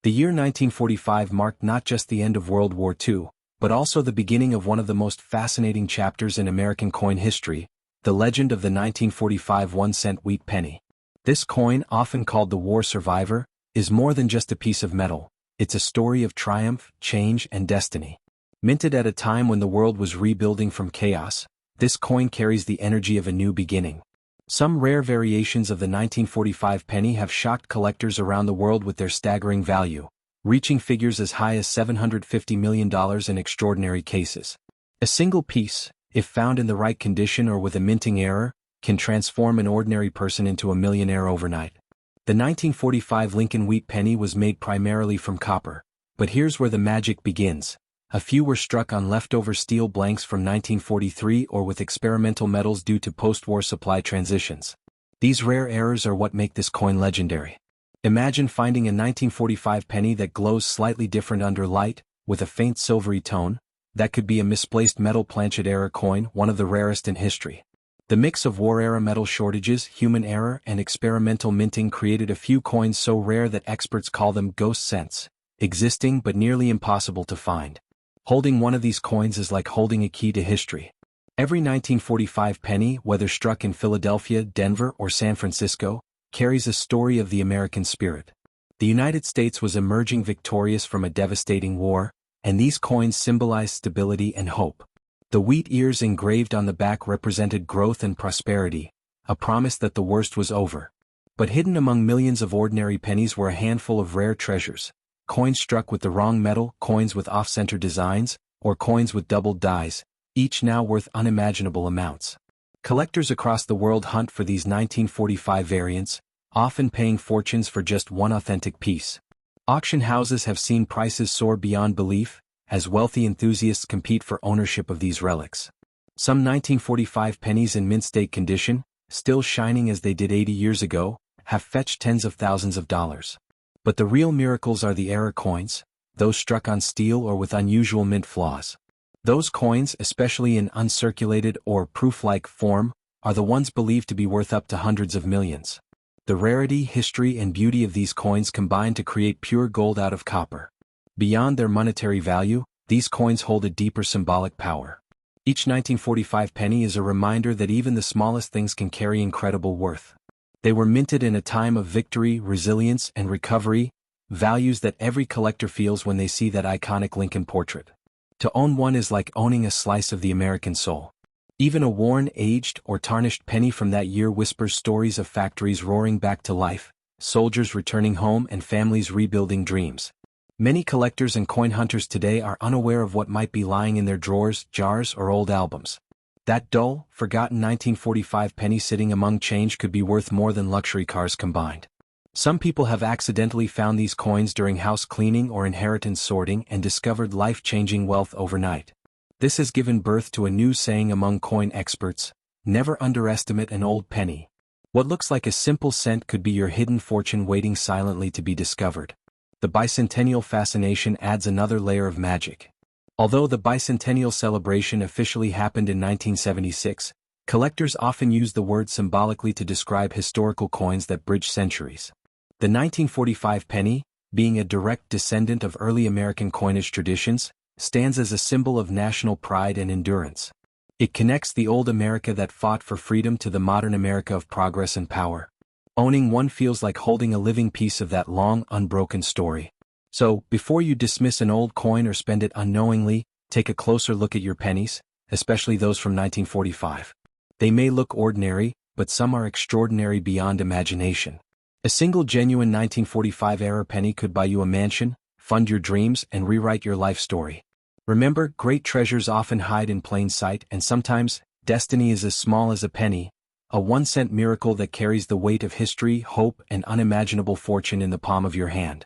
The year 1945 marked not just the end of World War II, but also the beginning of one of the most fascinating chapters in American coin history, the legend of the 1945 1-cent wheat penny. This coin, often called the war survivor, is more than just a piece of metal. It's a story of triumph, change, and destiny. Minted at a time when the world was rebuilding from chaos, this coin carries the energy of a new beginning. Some rare variations of the 1945 penny have shocked collectors around the world with their staggering value, reaching figures as high as $750 million in extraordinary cases. A single piece, if found in the right condition or with a minting error, can transform an ordinary person into a millionaire overnight. The 1945 Lincoln wheat penny was made primarily from copper, but here's where the magic begins. A few were struck on leftover steel blanks from 1943 or with experimental metals due to post-war supply transitions. These rare errors are what make this coin legendary. Imagine finding a 1945 penny that glows slightly different under light, with a faint silvery tone. That could be a misplaced metal planchet-era coin, one of the rarest in history. The mix of war-era metal shortages, human error, and experimental minting created a few coins so rare that experts call them ghost cents, existing but nearly impossible to find. Holding one of these coins is like holding a key to history. Every 1945 penny, whether struck in Philadelphia, Denver, or San Francisco, carries a story of the American spirit. The United States was emerging victorious from a devastating war, and these coins symbolize stability and hope. The wheat ears engraved on the back represented growth and prosperity, a promise that the worst was over. But hidden among millions of ordinary pennies were a handful of rare treasures. Coins struck with the wrong metal, coins with off-center designs, or coins with doubled dies, each now worth unimaginable amounts. Collectors across the world hunt for these 1945 variants, often paying fortunes for just one authentic piece. Auction houses have seen prices soar beyond belief, as wealthy enthusiasts compete for ownership of these relics. Some 1945 pennies in mint-state condition, still shining as they did 80 years ago, have fetched tens of thousands of dollars. But the real miracles are the error coins, those struck on steel or with unusual mint flaws. Those coins, especially in uncirculated or proof-like form, are the ones believed to be worth up to hundreds of millions. The rarity, history, and beauty of these coins combine to create pure gold out of copper. Beyond their monetary value, these coins hold a deeper symbolic power. Each 1945 penny is a reminder that even the smallest things can carry incredible worth. They were minted in a time of victory, resilience, and recovery, values that every collector feels when they see that iconic Lincoln portrait. To own one is like owning a slice of the American soul. Even a worn, aged, or tarnished penny from that year whispers stories of factories roaring back to life, soldiers returning home, and families rebuilding dreams. Many collectors and coin hunters today are unaware of what might be lying in their drawers, jars, or old albums. That dull, forgotten 1945 penny sitting among change could be worth more than luxury cars combined. Some people have accidentally found these coins during house cleaning or inheritance sorting and discovered life-changing wealth overnight. This has given birth to a new saying among coin experts: never underestimate an old penny. What looks like a simple cent could be your hidden fortune waiting silently to be discovered. The bicentennial fascination adds another layer of magic. Although the bicentennial celebration officially happened in 1976, collectors often use the word symbolically to describe historical coins that bridge centuries. The 1945 penny, being a direct descendant of early American coinage traditions, stands as a symbol of national pride and endurance. It connects the old America that fought for freedom to the modern America of progress and power. Owning one feels like holding a living piece of that long, unbroken story. So, before you dismiss an old coin or spend it unknowingly, take a closer look at your pennies, especially those from 1945. They may look ordinary, but some are extraordinary beyond imagination. A single genuine 1945 era penny could buy you a mansion, fund your dreams, and rewrite your life story. Remember, great treasures often hide in plain sight, and sometimes, destiny is as small as a penny, a 1-cent miracle that carries the weight of history, hope, and unimaginable fortune in the palm of your hand.